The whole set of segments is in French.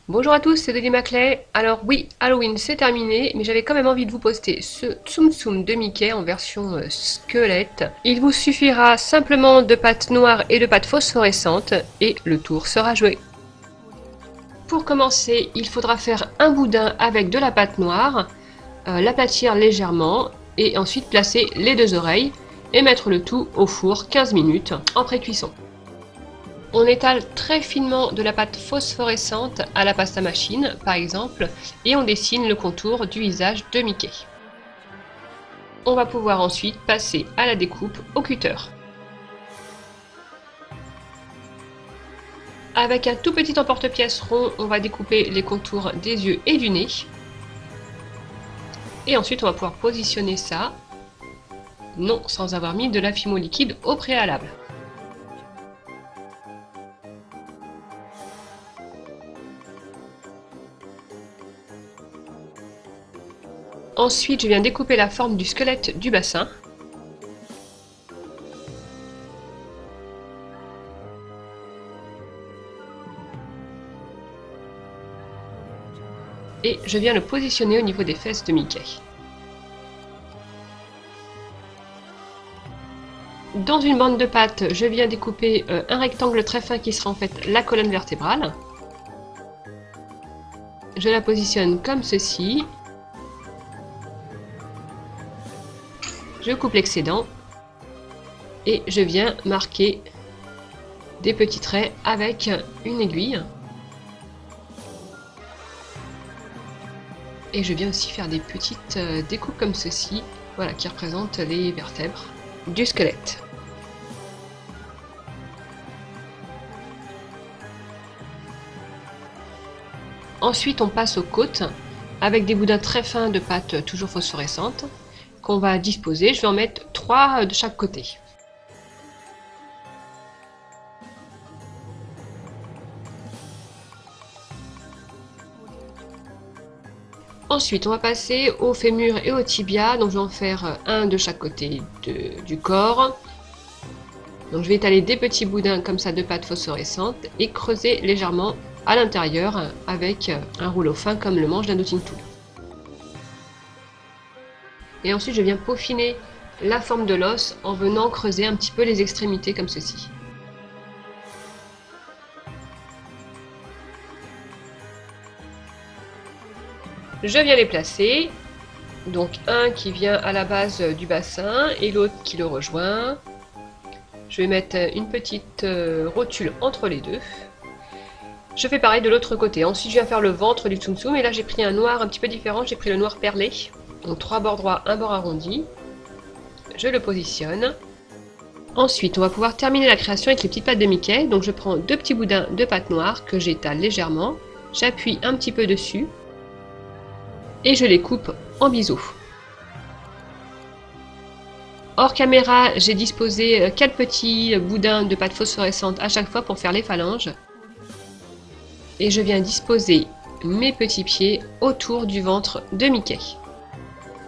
Bonjour à tous, c'est Denis Maclay. Alors oui, Halloween c'est terminé, mais j'avais quand même envie de vous poster ce Tsum Tsum de Mickey en version squelette. Il vous suffira simplement de pâte noire et de pâte phosphorescente et le tour sera joué. Pour commencer, il faudra faire un boudin avec de la pâte noire, l'aplatir légèrement et ensuite placer les deux oreilles et mettre le tout au four 15 minutes en pré-cuisson. On étale très finement de la pâte phosphorescente à la pasta machine, par exemple, et on dessine le contour du visage de Mickey. On va pouvoir ensuite passer à la découpe au cutter. Avec un tout petit emporte-pièce rond, on va découper les contours des yeux et du nez. Et ensuite, on va pouvoir positionner ça, non sans avoir mis de la fimo liquide au préalable. Ensuite, je viens découper la forme du squelette du bassin. Et je viens le positionner au niveau des fesses de Mickey. Dans une bande de pâte, je viens découper un rectangle très fin qui sera en fait la colonne vertébrale. Je la positionne comme ceci. Je coupe l'excédent et je viens marquer des petits traits avec une aiguille. Et je viens aussi faire des petites découpes comme ceci, voilà, qui représentent les vertèbres du squelette. Ensuite, on passe aux côtes avec des boudins très fins de pâte toujours phosphorescente qu'on va disposer. Je vais en mettre 3 de chaque côté. Ensuite, on va passer au fémur et au tibia. Donc, je vais en faire un de chaque côté du corps. Donc, je vais étaler des petits boudins comme ça de pâte phosphorescente et creuser légèrement à l'intérieur avec un rouleau fin comme le manche d'un dotting tool. Et ensuite, je viens peaufiner la forme de l'os en venant creuser un petit peu les extrémités comme ceci. Je viens les placer, donc un qui vient à la base du bassin et l'autre qui le rejoint. Je vais mettre une petite rotule entre les deux. Je fais pareil de l'autre côté. Ensuite, je viens faire le ventre du Tsum Tsum et là j'ai pris un noir un petit peu différent, j'ai pris le noir perlé. Donc 3 bords droits, un bord arrondi. Je le positionne. Ensuite, on va pouvoir terminer la création avec les petites pattes de Mickey. Donc je prends 2 petits boudins de pâte noire que j'étale légèrement. J'appuie un petit peu dessus. Et je les coupe en biseaux. Hors caméra, j'ai disposé 4 petits boudins de pâte phosphorescente à chaque fois pour faire les phalanges. Et je viens disposer mes petits pieds autour du ventre de Mickey.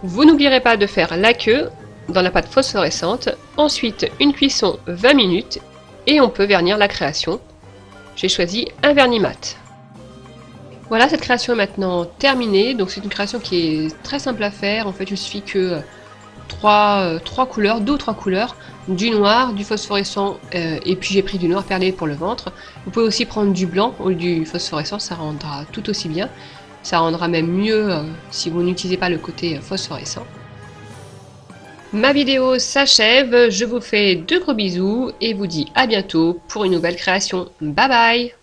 Vous n'oublierez pas de faire la queue dans la pâte phosphorescente, ensuite une cuisson 20 minutes et on peut vernir la création. J'ai choisi un vernis mat. Voilà, cette création est maintenant terminée, donc c'est une création qui est très simple à faire. En fait, il suffit que 3 couleurs, 2 ou 3 couleurs, du noir, du phosphorescent et puis j'ai pris du noir perlé pour le ventre. Vous pouvez aussi prendre du blanc ou du phosphorescent, ça rendra tout aussi bien. Ça rendra même mieux si vous n'utilisez pas le côté phosphorescent. Ma vidéo s'achève, je vous fais de gros bisous et vous dis à bientôt pour une nouvelle création. Bye bye!